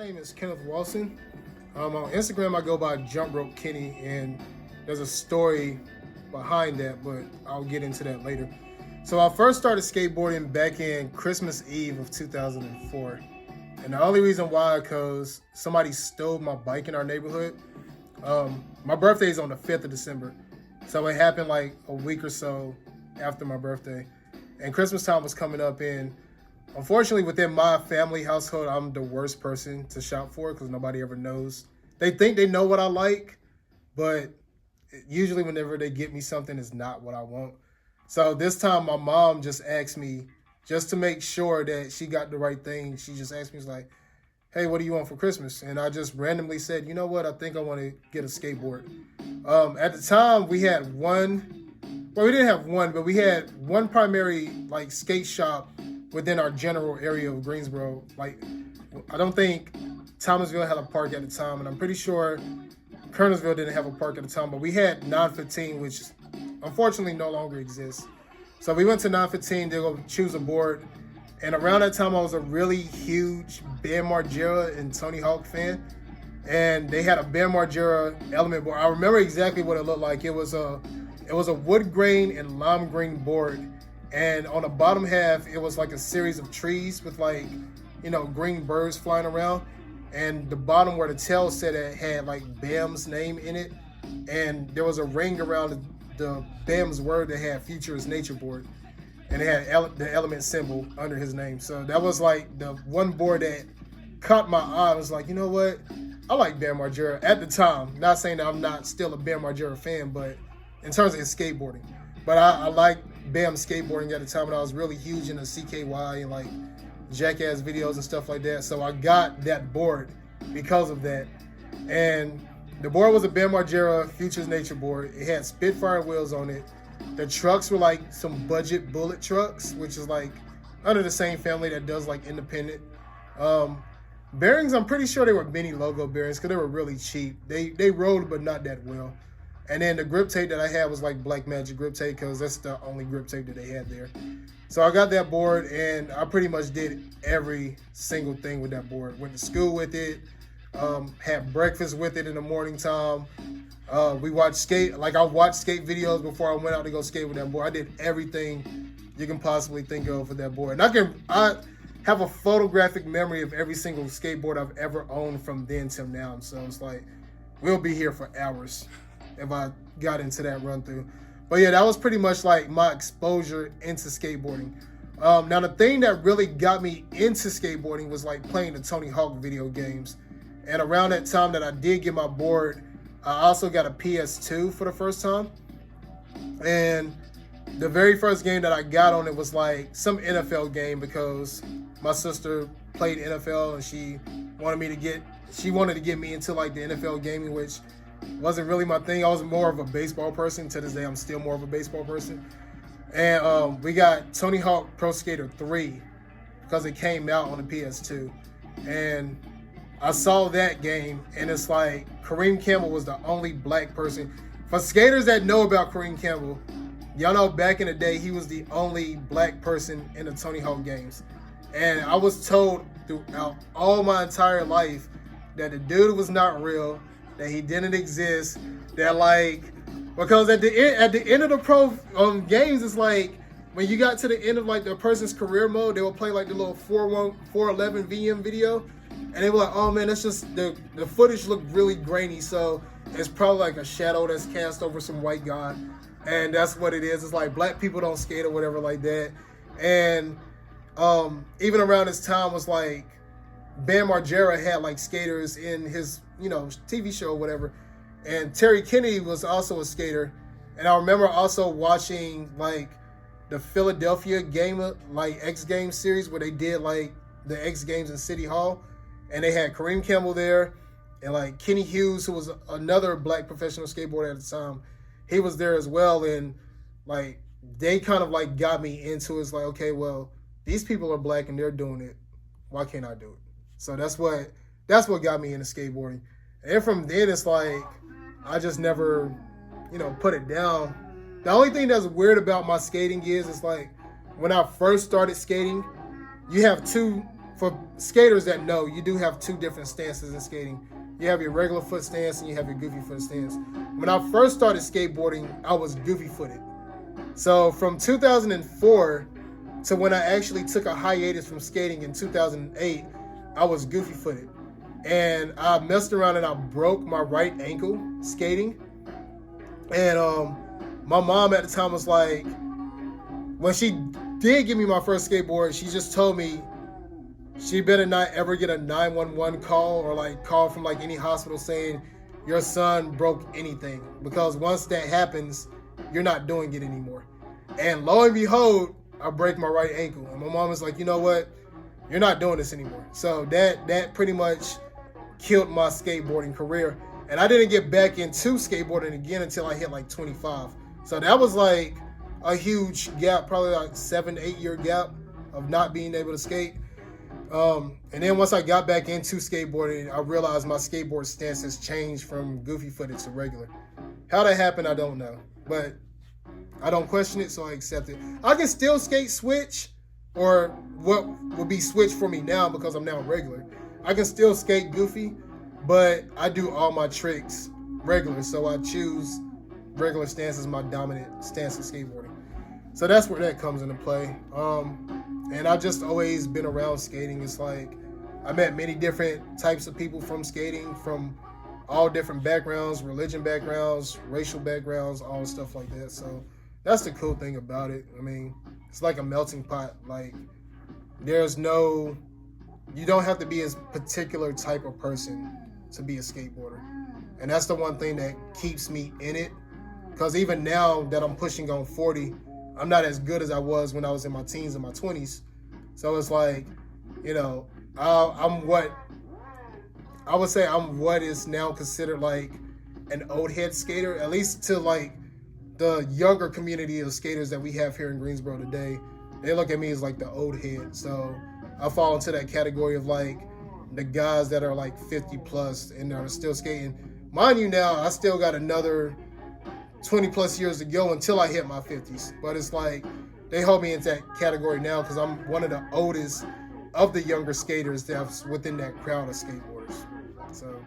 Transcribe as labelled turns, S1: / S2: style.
S1: name is Kenneth Walson. On Instagram, I go by Jump Rope Kenny, and there's a story behind that, but I'll get into that later. So I first started skateboarding back in Christmas Eve of 2004. And the only reason why, because somebody stole my bike in our neighborhood. My birthday is on the 5th of December. So it happened like a week or so after my birthday. And Christmas time was coming up, and unfortunately within my family household, I'm the worst person to shop for because nobody ever knows. They think they know what I like, but usually whenever they get me something, it's not what I want. So this time my mom just asked me, just to make sure that she got the right thing, she just asked me, was like, hey, what do you want for Christmas? And I just randomly said, you know what, I think I want to get a skateboard. At the time, we had we didn't have one, but we had one primary like skate shop within our general area of Greensboro. Like, I don't think Thomasville had a park at the time, and I'm pretty sure Kernersville didn't have a park at the time, but we had 915, which unfortunately no longer exists. So we went to 915 to go choose a board. And around that time, I was a really huge Bam Margera and Tony Hawk fan. And they had a Bam Margera element board. I remember exactly what it looked like. It was a wood grain and lime green board. And on the bottom half, it was like a series of trees with like, green birds flying around. And the bottom where the tail set it had like Bam's name in it. And there was a ring around the Bam's word that had Futurist Nature Board. And it had the element symbol under his name. So that was like the one board that caught my eye. I was like, you know what? I like Bam Margera at the time. Not saying that I'm not still a Bam Margera fan, but in terms of his skateboarding. But I liked Bam skateboarding at the time, and I was really huge into CKY and like Jackass videos and stuff like that. So I got that board because of that. And the board was a Bam Margera Futures Nature board. It had Spitfire wheels on it. The trucks were like some budget bullet trucks, which is like under the same family that does like independent. Bearings, I'm pretty sure they were mini logo bearings because they were really cheap. They rolled, but not that well. And then the grip tape that I had was like Black Magic grip tape because that's the only grip tape that they had there. So I got that board, and I pretty much did every single thing with that board. Went to school with it, had breakfast with it in the morning time. We watched skate, like I watched skate videos before I went out to go skate with that board. I did everything you can possibly think of with that board. And I have a photographic memory of every single skateboard I've ever owned from then till now. So it's like, we'll be here for hours if I got into that run through. But yeah, that was pretty much like my exposure into skateboarding. Now the thing that really got me into skateboarding was like playing the Tony Hawk video games. And around that time that I did get my board, I also got a PS2 for the first time. And the very first game that I got on it was like some NFL game because my sister played NFL and she wanted to get me into like the NFL gaming, which wasn't really my thing. I was more of a baseball person. To this day, I'm still more of a baseball person. And we got Tony Hawk Pro Skater 3 because it came out on the PS2. And I saw that game, and it's like Kareem Campbell was the only black person. For skaters that know about Kareem Campbell, y'all know back in the day, he was the only black person in the Tony Hawk games. And I was told throughout all my entire life that the dude was not real, that he didn't exist, that like, because at the end of the pro games, it's like, when you got to the end of like the person's career mode, they would play like the little 411 VM video. And they were like, oh man, that's just, the footage looked really grainy, so it's probably like a shadow that's cast over some white guy. And that's what it is. It's like black people don't skate or whatever like that. And even around this time was like, Bam Margera had like skaters in his, TV show or whatever. And Terry Kennedy was also a skater. And I remember also watching like the Philadelphia X Games series where they did like the X Games in City Hall. And they had Kareem Campbell there, and like Kenny Hughes, who was another black professional skateboarder at the time, he was there as well. And like they kind of like got me into it. It's like, okay, well, these people are black and they're doing it. Why can't I do it? So that's what got me into skateboarding. And from then, it's like I just never, put it down. The only thing that's weird about my skating is it's like when I first started skating, you have two for skaters that know, you do have two different stances in skating. You have your regular foot stance and you have your goofy foot stance. When I first started skateboarding, I was goofy footed. So from 2004 to when I actually took a hiatus from skating in 2008, I was goofy footed. And I messed around and I broke my right ankle skating. And my mom at the time was like, when she did give me my first skateboard, she just told me she better not ever get a 911 call or like call from like any hospital saying your son broke anything, because once that happens, you're not doing it anymore. And lo and behold, I break my right ankle. And my mom was like, you know what? You're not doing this anymore. So that pretty much killed my skateboarding career. And I didn't get back into skateboarding again until I hit like 25. So that was like a huge gap, probably like 7 to 8 year gap of not being able to skate. And then once I got back into skateboarding, I realized my skateboard stance has changed from goofy footed to regular. How that happened, I don't know. But I don't question it, so I accept it. I can still skate switch, or what would be switch for me now because I'm now regular. I can still skate goofy, but I do all my tricks regular, so I choose regular stance as my dominant stance in skateboarding. So that's where that comes into play. And I've just always been around skating. It's like I met many different types of people from skating, from all different backgrounds, religion backgrounds, racial backgrounds, all stuff like that. So that's the cool thing about it. I mean, it's like a melting pot. Like you don't have to be a particular type of person to be a skateboarder. And that's the one thing that keeps me in it. Because even now that I'm pushing on 40, I'm not as good as I was when I was in my teens and my 20s. So it's like, I'm what is now considered like an old head skater, at least to like the younger community of skaters that we have here in Greensboro today. They look at me as like the old head. So I fall into that category of like the guys that are like 50 plus and are still skating. Mind you, now I still got another 20 plus years to go until I hit my 50s. But it's like they hold me in that category now because I'm one of the oldest of the younger skaters that's within that crowd of skateboarders. So